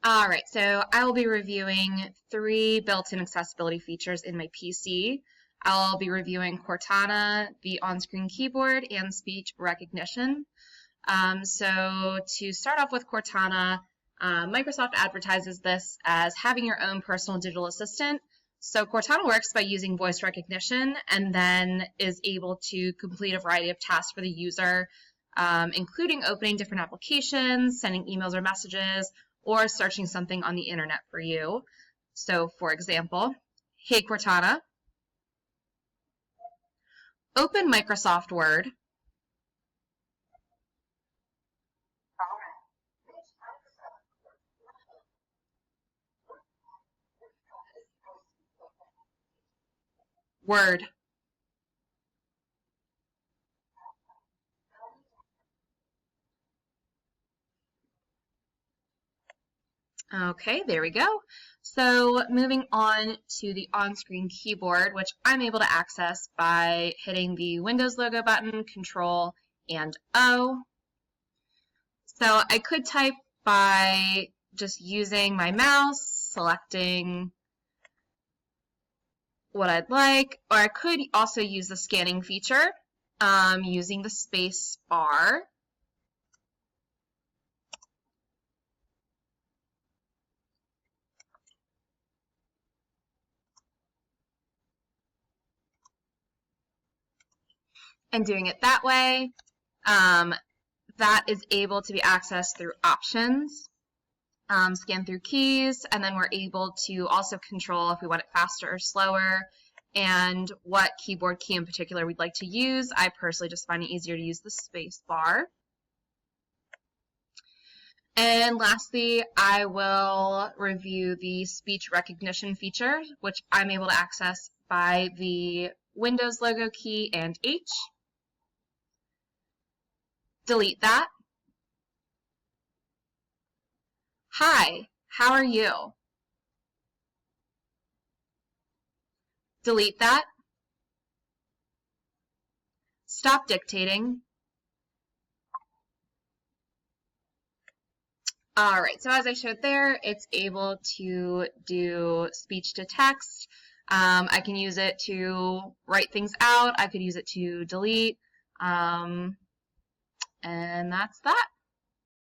All right, so I will be reviewing 3 built-in accessibility features in my PC. I'll be reviewing Cortana, the on-screen keyboard, and speech recognition. So to start off with Cortana, Microsoft advertises this as having your own personal digital assistant. So Cortana works by using voice recognition and then is able to complete a variety of tasks for the user, including opening different applications, sending emails or messages, or searching something on the internet for you. So for example, hey Cortana, open Microsoft Word. Word. Okay, there we go. So moving on to the on-screen keyboard, which I'm able to access by hitting the Windows logo button, Control and O. So I could type by just using my mouse, selecting what I'd like, or I could also use the scanning feature using the space bar. And doing it that way, that is able to be accessed through options, scan through keys, and then we're able to also control if we want it faster or slower, and what keyboard key in particular we'd like to use. I personally just find it easier to use the space bar. And lastly, I will review the speech recognition feature, which I'm able to access by the Windows logo key and H. Delete that. Hi, how are you? Delete that. Stop dictating. All right, so as I showed there, it's able to do speech to text. I can use it to write things out. I could use it to delete. And that's that.